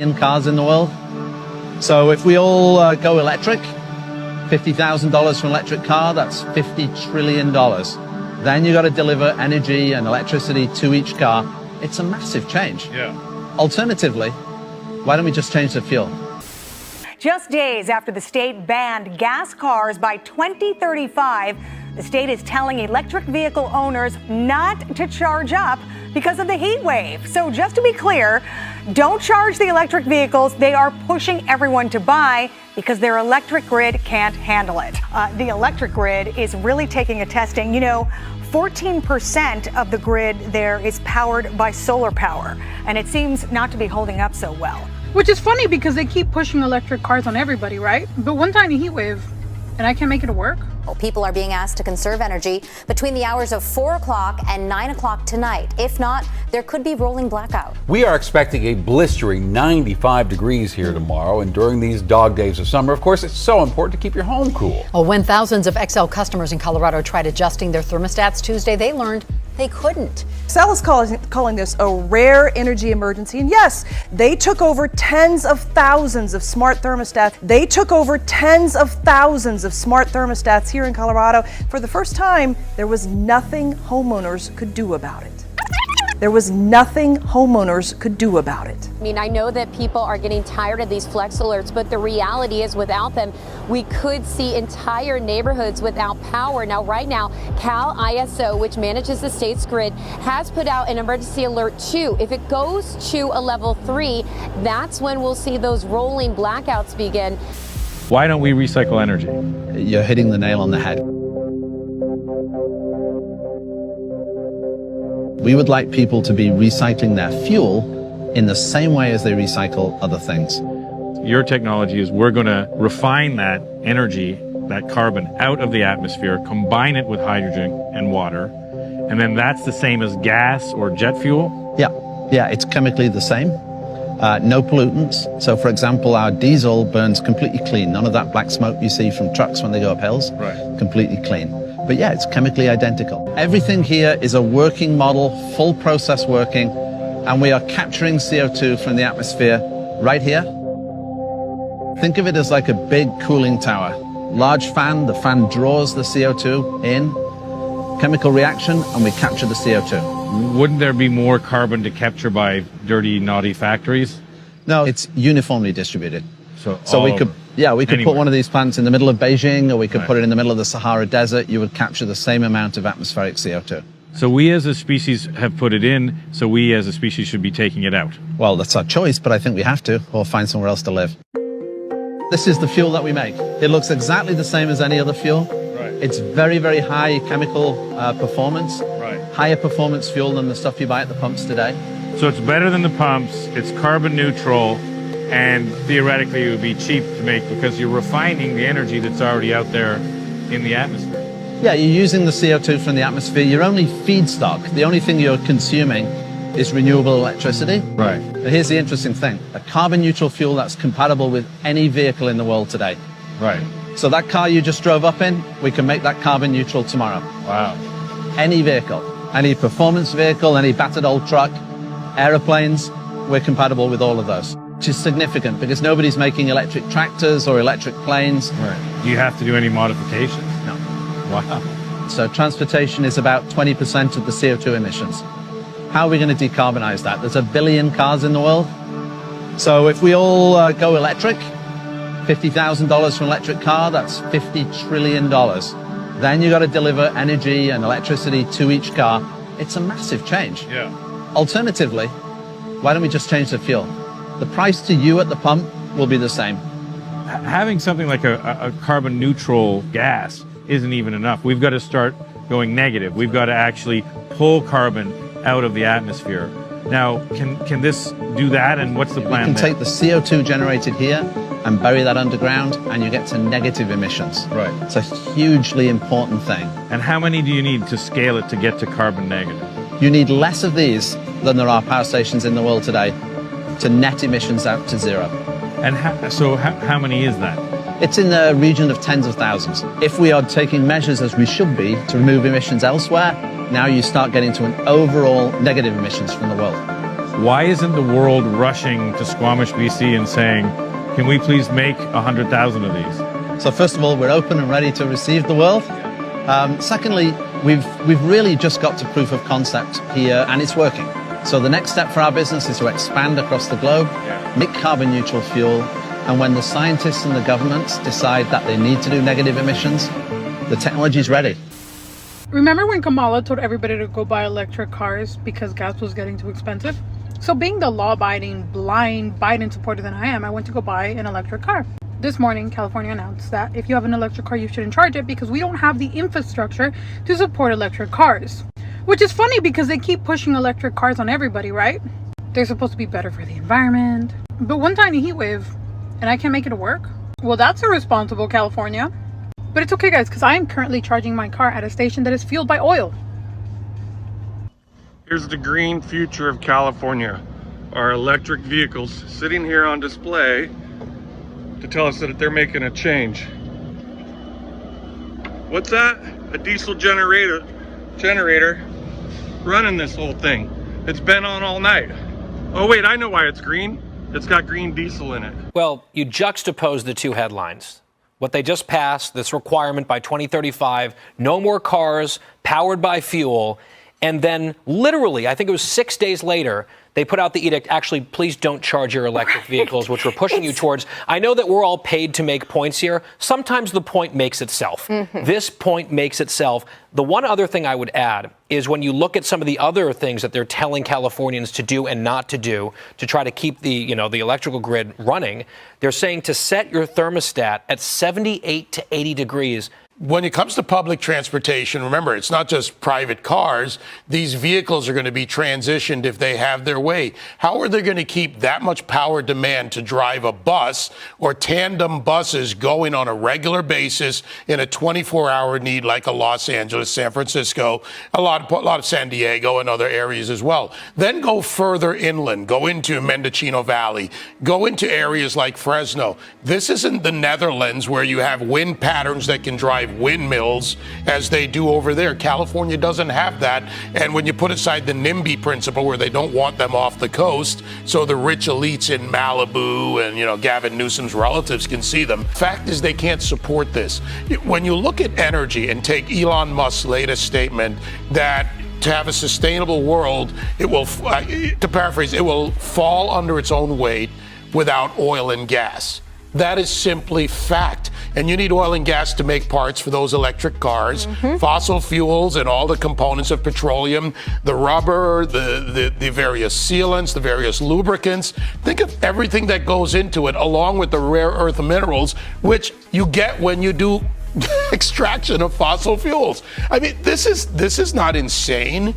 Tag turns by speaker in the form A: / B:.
A: in cars in the world. So if we all go electric, $50,000 for an electric car, that's $50 trillion. Then you got to deliver energy and electricity to each car. It's a massive change.
B: Yeah.
A: Alternatively, why don't we just change the fuel?
C: Just days after the state banned gas cars by 2035, the state is telling electric vehicle owners not to charge up because of the heat wave. So just to be clear, don't charge the electric vehicles they are pushing everyone to buy because their electric grid can't handle it. The electric grid is really taking a testing. You know, 14% of the grid there is powered by solar power, and it seems not to be holding up so well.
D: Which is funny because they keep pushing electric cars on everybody, right? But one tiny heat wave, and I can't make it work.
E: People are being asked to conserve energy between the hours of 4 o'clock and 9 o'clock tonight. If not, there could be rolling blackout.
F: We are expecting a blistering 95 degrees here tomorrow, and during these dog days of summer, of course, it's so important to keep your home cool.
G: Well, when thousands of XL customers in Colorado tried adjusting their thermostats Tuesday, they learned they couldn't.
H: Xcel is calling this a rare energy emergency. And yes, they took over tens of thousands of smart thermostats. Here in Colorado. For the first time, there was nothing homeowners could do about it. I
I: mean, I know that people are getting tired of these flex alerts, but the reality is without them, we could see entire neighborhoods without power. Now, right now, Cal ISO, which manages the state's grid, has put out an emergency alert 2. If it goes to a level 3, that's when we'll see those rolling blackouts begin.
B: Why don't we recycle energy?
A: You're hitting the nail on the head. We would like people to be recycling their fuel in the same way as they recycle other things.
B: Your technology is we're going to refine that energy, that carbon, out of the atmosphere, combine it with hydrogen and water, and then that's the same as gas or jet fuel?
A: Yeah, it's chemically the same. No pollutants. So, for example, our diesel burns completely clean. None of that black smoke you see from trucks when they go up hills.
B: Right.
A: Completely clean. But yeah, it's chemically identical. Everything here is a working model, full process working, and we are capturing CO2 from the atmosphere right here. Think of it as like a big cooling tower. Large fan, the fan draws the CO2 in, chemical reaction, and we capture the CO2.
B: Wouldn't there be more carbon to capture by dirty, naughty factories?
A: No, it's uniformly distributed.
B: So
A: we could put one of these plants in the middle of Beijing, or we could put it in the middle of the Sahara Desert. You would capture the same amount of atmospheric CO2.
B: So we as a species have put it in, so we as a species should be taking it out.
A: Well, that's our choice, but I think we have to, or find somewhere else to live. This is the fuel that we make. It looks exactly the same as any other fuel.
B: Right.
A: It's very, very high chemical performance.
B: Right.
A: Higher performance fuel than the stuff you buy at the pumps today.
B: So it's better than the pumps, it's carbon neutral, and theoretically it would be cheap to make because you're refining the energy that's already out there in the atmosphere.
A: Yeah, you're using the CO2 from the atmosphere. Your only feedstock, the only thing you're consuming is renewable electricity.
B: Right.
A: But here's the interesting thing. A carbon neutral fuel that's compatible with any vehicle in the world today.
B: Right.
A: So that car you just drove up in, we can make that carbon neutral tomorrow.
B: Wow.
A: Any vehicle, any performance vehicle, any battered old truck, aeroplanes, we're compatible with all of those. Which is significant because nobody's making electric tractors or electric planes.
B: Right. Do you have to do any modifications?
A: No.
B: Wow.
A: So transportation is about 20% of the CO2 emissions. How are we going to decarbonize that? There's 1 billion cars in the world. So if we all go electric, $50,000 for an electric car, that's $50 trillion. Then you got to deliver energy and electricity to each car. It's a massive change.
B: Yeah.
A: Alternatively, why don't we just change the fuel? The price to you at the pump will be the same.
B: Having something like a carbon neutral gas isn't even enough. We've got to start going negative. We've got to actually pull carbon out of the atmosphere. Now, can this do that, and what's the plan?
A: You can take the CO2 generated here and bury that underground, and you get to negative emissions.
B: Right.
A: It's a hugely important thing.
B: And how many do you need to scale it to get to carbon negative?
A: You need less of these than there are power stations in the world today to net emissions out to zero.
B: And how many is that?
A: It's in the region of tens of thousands. If we are taking measures as we should be to remove emissions elsewhere, now you start getting to an overall negative emissions from the world.
B: Why isn't the world rushing to Squamish, BC and saying, can we please make 100,000 of these?
A: So first of all, we're open and ready to receive the world. Secondly, we've really just got to proof of concept here, and it's working. So the next step for our business is to expand across the globe, make carbon neutral fuel, and when the scientists and the governments decide that they need to do negative emissions, the technology is ready.
D: Remember when Kamala told everybody to go buy electric cars because gas was getting too expensive? So being the law-abiding, blind Biden supporter that I am, I went to go buy an electric car. This morning, California announced that if you have an electric car, you shouldn't charge it because we don't have the infrastructure to support electric cars. Which is funny because they keep pushing electric cars on everybody, right? They're supposed to be better for the environment. But one tiny heat wave, and I can't make it work? Well, that's irresponsible, California. But it's okay, guys, because I am currently charging my car at a station that is fueled by oil.
J: Here's the green future of California. Our electric vehicles sitting here on display to tell us that they're making a change. What's that? A diesel generator running this whole thing. It's been on all night. Oh wait, I know why it's green. It's got green diesel in it.
K: Well, you juxtapose the two headlines. What they just passed, this requirement by 2035, no more cars powered by fuel. And then literally, I think it was 6 days later, they put out the edict, actually, please don't charge your electric vehicles, which we're pushing you towards. I know that we're all paid to make points here. Sometimes the point makes itself. This point makes itself. The one other thing I would add is when you look at some of the other things that they're telling Californians to do and not to do to try to keep the electrical grid running, they're saying to set your thermostat at 78 to 80 degrees.
L: When it comes to public transportation, remember, it's not just private cars. These vehicles are going to be transitioned if they have their way. How are they going to keep that much power demand to drive a bus or tandem buses going on a regular basis in a 24-hour need like a Los Angeles, San Francisco, a lot of San Diego and other areas as well? Then go further inland, go into Mendocino Valley, go into areas like Fresno. This isn't the Netherlands where you have wind patterns that can drive windmills as they do over there. California doesn't have that. And when you put aside the NIMBY principle where they don't want them off the coast, so the rich elites in Malibu and, Gavin Newsom's relatives can see them. Fact is they can't support this. When you look at energy and take Elon Musk's latest statement that to have a sustainable world, it will, to paraphrase, it will fall under its own weight without oil and gas. That is simply fact. And you need oil and gas to make parts for those electric cars, fossil fuels and all the components of petroleum, the rubber, the various sealants, the various lubricants. Think of everything that goes into it, along with the rare earth minerals, which you get when you do extraction of fossil fuels. I mean, this is not insane.